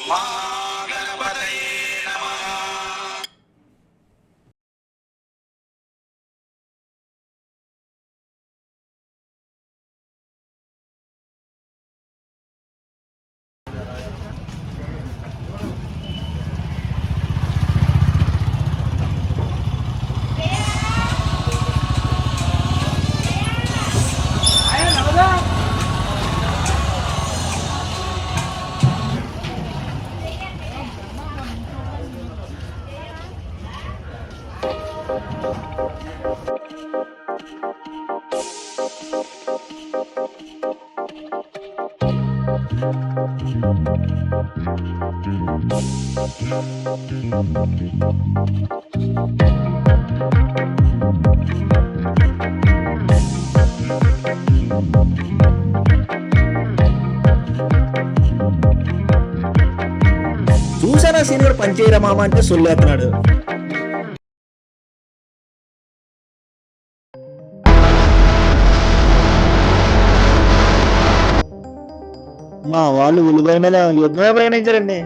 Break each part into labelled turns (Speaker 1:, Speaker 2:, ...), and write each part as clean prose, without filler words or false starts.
Speaker 1: మహాగణపతయే నమః.
Speaker 2: చూసారా సీనియర్ పనిచేయరా మామ అంటే సొల్లేస్తున్నాడు. మా వాళ్ళు ఉల్లిపాయ మీద యుద్ధమే ప్రయాణించారండి.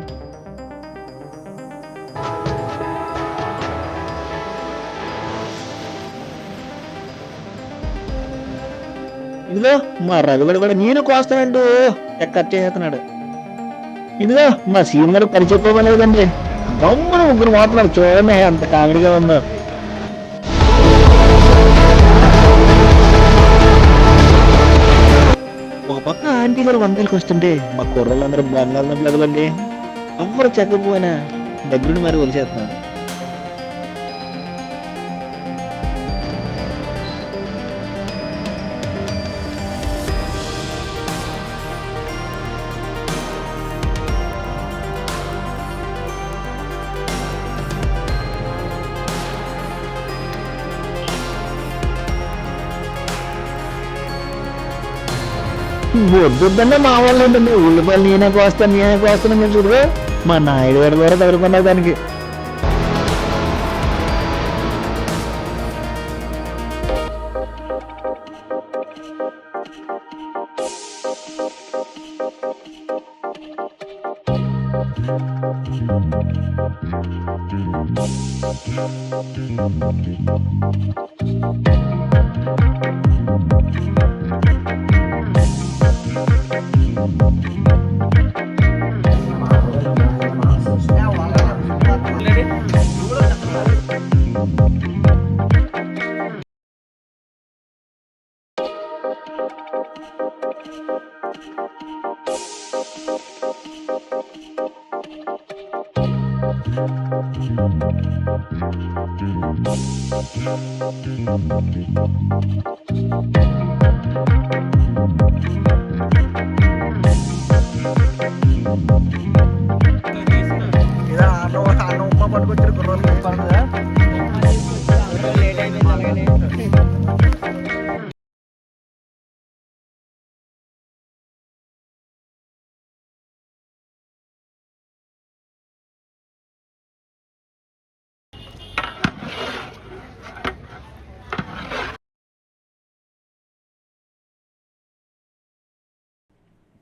Speaker 2: ఇదిగో మా రవిగడు కూడా నేను కోస్తానంటూ కట్ చేస్తున్నాడు. ఇదిగో మా సీనియర్ పని చెప్పలేదండి, గమ్మున ముగ్గురు మాట్లాడు చూడండి అంత కామెడీగా ఉందో. ఒక పక్క ఆంటీ గారు వందలకి వస్తుంటే మా కుర్రలందరూ బంగాళం పిల్లలండి, ఎవ్వరు చెక్కపోయినా దగ్గరుండి మరి వదిలేస్తున్నాడు. వద్దుద్దన్నా మా వాళ్ళు ఏంటండి, ఉల్లిపాయలు నేనే కోస్తాను మీరు చూడరు. మా నాయుడు గారి ద్వారా తగులుకున్నారు దానికి.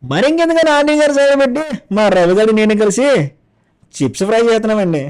Speaker 2: మరి ఇంకెందుకని ఆంటీ గారు సైడ్ పెట్టి మా రవిగారు నేను కలిసి చిప్స్ ఫ్రై చేస్తున్నామండి.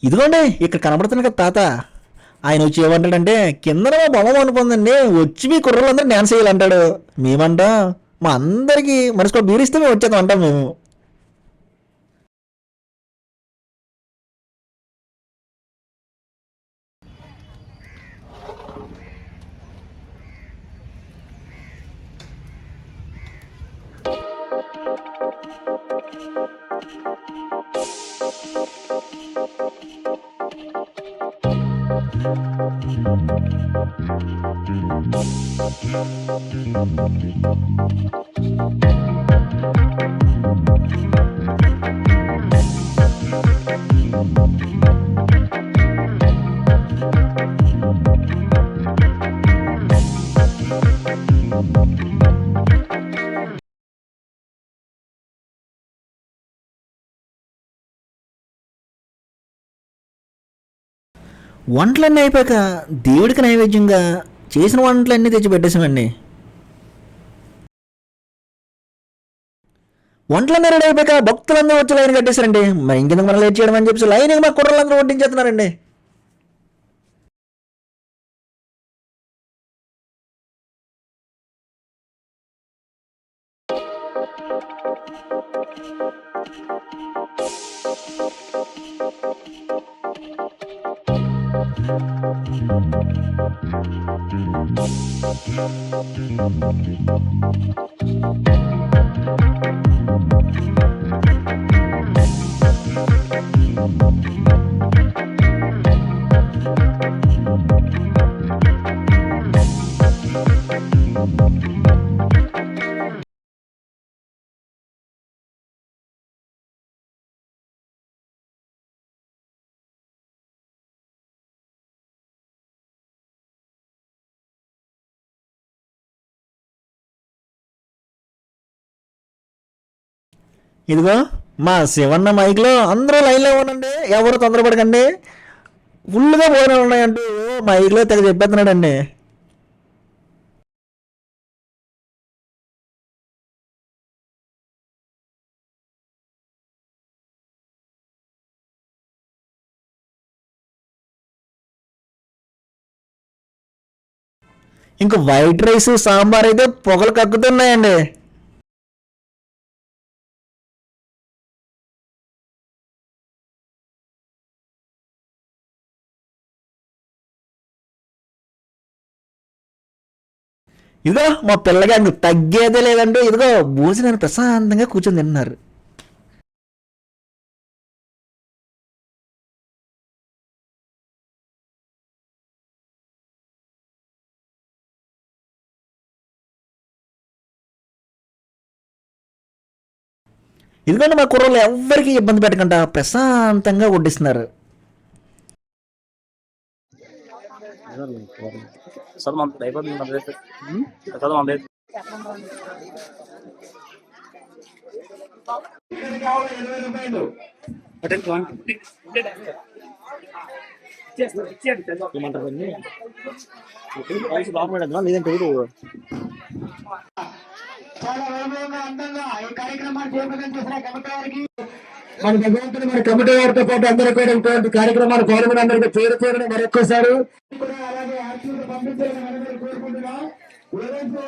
Speaker 2: ఇదిగోండి ఇక్కడ కనబడుతున్న కదా తాత, ఆయన వచ్చి ఏమంటాడంటే కింద బొమ్మ అనుకుందండి, వచ్చి మీ కుర్రలందరూ డ్యాన్స్ చేయాలంటాడు. మేమంటాం మా అందరికీ మనసులో బీరిస్తే మేము వచ్చేది అంటాం మేము. వంటలన్నీ అయిపోయాక దేవుడికి నైవేద్యంగా చేసిన వంటలన్నీ తెచ్చి పెట్టేసామండి. వంటలన్నీ రెడీ అయిపోయాక భక్తులందరూ వచ్చి లైన్ కట్టేశారండి. మరి ఇంకెందుకు మనం లేట్ చేయడం అని చెప్పేసి లైన్ మా కుర్రలందరూ వడ్డించేస్తున్నారండి. ఇదిగో మా శివన్న మైక్లో అందరూ లైన్లో ఉండండి, ఎవరు తొందరపడకండి, ఫుల్గా భోజనాలు ఉన్నాయంటూ మైక్లో తెగ చెప్పేస్తున్నాడండి. ఇంక వైట్ రైస్ సాంబార్ అయితే పొగలు కక్కుతున్నాయండి. ఇదిగో మా పిల్లగా ఇంక తగ్గేదే లేదంటే ఇదిగో భోజనాన్ని ప్రశాంతంగా కూర్చొని తిన్నారు. ఇదిగోండి మా కుర్రోళ్ళు ఎవ్వరికి ఇబ్బంది పెట్టకుండా ప్రశాంతంగా వడ్డిస్తున్నారు.
Speaker 3: చాలా వైభవంగా అందంగా ఈ కార్యక్రమాన్ని చేపట్టడం చేసిన కమిటీ వారికి మన భగవంతుని మన కమిటీ వారితో పాటు అందరూ కూడా ఇటువంటి కార్యక్రమాలు పాల్గొని అందరికీ పేరు పేరుని మరొక్కసారి అలాగే ఆర్టీలు పంపించాలని అందరూ కోరుకుంటున్నాం. ఏదైతే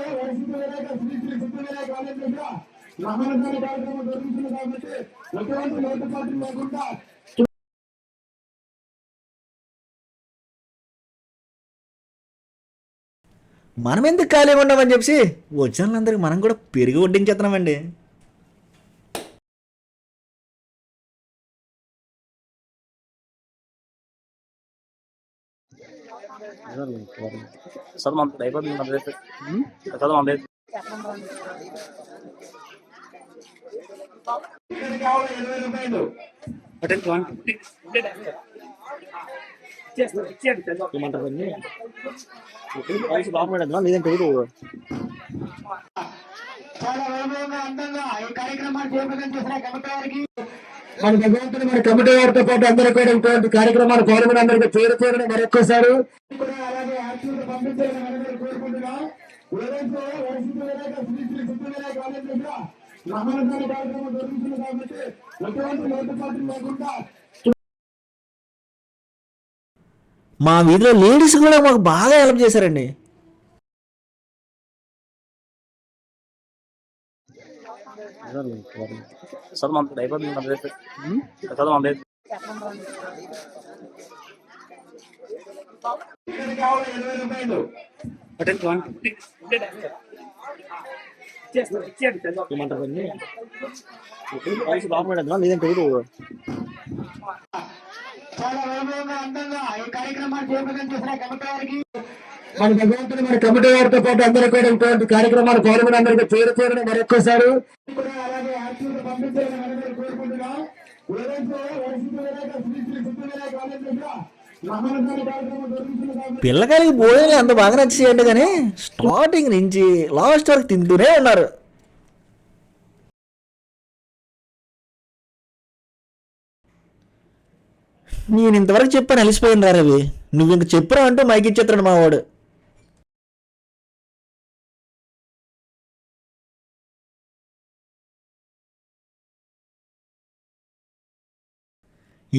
Speaker 3: మహానగర కార్యక్రమం జరుగుతుంది కాబట్టి ఎటువంటి లోటుపాట్లు లేకుండా
Speaker 2: మనం ఎందుకు ఖాళీగా ఉండమని చెప్పి వచ్చిన వాళ్ళందరికీ మనం కూడా పెరిగి వడ్డించేస్తున్నామండి.
Speaker 3: చాలా వైభవంగా అందంగా ఈ కార్యక్రమాన్ని చేపట్టడం చేసిన కమిటీ వారికి మన భగవంతుని మన కమిటీ వారితో పాటు అందరూ కూడా ఇటువంటి కార్యక్రమాలు పాల్గొని అందరికీ పేరు పేరుని మరొక్కసారి అలాగే ఆర్టీలు పంపించాలని అందరూ కోరుకుంటున్నాం. ఏదైతే మహానగర కార్యక్రమం జరుగుతుంది కాబట్టి ఎటువంటి లోటుపాట్లు లేకుండా
Speaker 2: మా వీధిలో లేడీస్ కూడా మాకు బాగా హెల్ప్ చేశారండి.
Speaker 3: చాలా వైభవంగా అందంగా ఈ కార్యక్రమాన్ని చేపట్టడం చేసిన కమిటీ వారికి మన భగవంతుడు మన కమిటీ వారితో పాటు అందరూ కూడా ఇటువంటి కార్యక్రమాలు పాల్గొని అందరికీ పేరు పేరుని మరొక్కసారి కూడా అలాగే ఆశీర్వాదం పంపించాలని మనందరూ కోరుకుంటున్నాం. ఏదైతే వరసిద్ధి వినాయక శ్రీ శ్రీ సిద్ధి వినాయక కాలేజీలో మహానగర కార్యక్రమం జరుగుతుంది కాబట్టి
Speaker 2: పిల్లకాయలకి భోజనాలు ఎంత బాగా నచ్చేయండి, కానీ స్టార్టింగ్ నుంచి లాస్ట్ వరకు తింటూనే ఉన్నారు. నేను ఇంతవరకు చెప్పాను అలిసిపోయింది రా రవి, నువ్వు ఇంక చెప్పురా అంటూ మైక్ ఇచ్చేస్తాడు మా వాడు.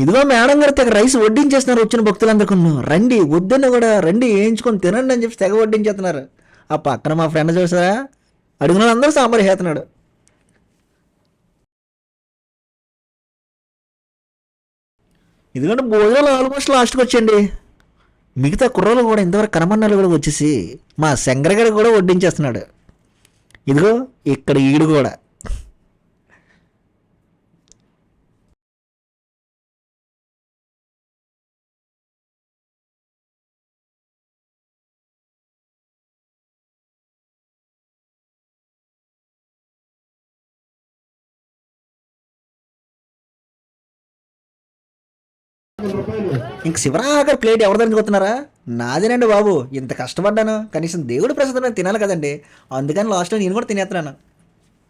Speaker 2: ఇదిగో మేడం గారు తెగ రైస్ వడ్డించేస్తున్నారు వచ్చిన భక్తులందరికీ. రండి వద్దన్న కూడా రండి వేయించుకొని తినండి అని చెప్పి తెగ వడ్డించేస్తున్నారు. ఆ పక్కన మా ఫ్రెండ్ చూసారా, అడిగిన అందరూ సాంబార్ చేస్తున్నాడు. ఎందుకంటే భోజనాలు ఆల్మోస్ట్ లాస్ట్కి వచ్చండి. మిగతా కుర్రలు కూడా ఇంతవరకు కనమన్నాలు కూడా వచ్చేసి మా శంకరగడ కూడా వడ్డించేస్తున్నాడు. ఇదిగో ఇక్కడ ఈడు కూడా. ఇంక శివరాగర్ ప్లేట్ ఎవరి దగ్గరికి వస్తున్నారా? నాదేనండి బాబు, ఇంత కష్టపడ్డాను, కనీసం దేవుడి ప్రసాదం తినాలి కదండి, అందుకని లాస్ట్లో నేను కూడా తినేస్తున్నాను.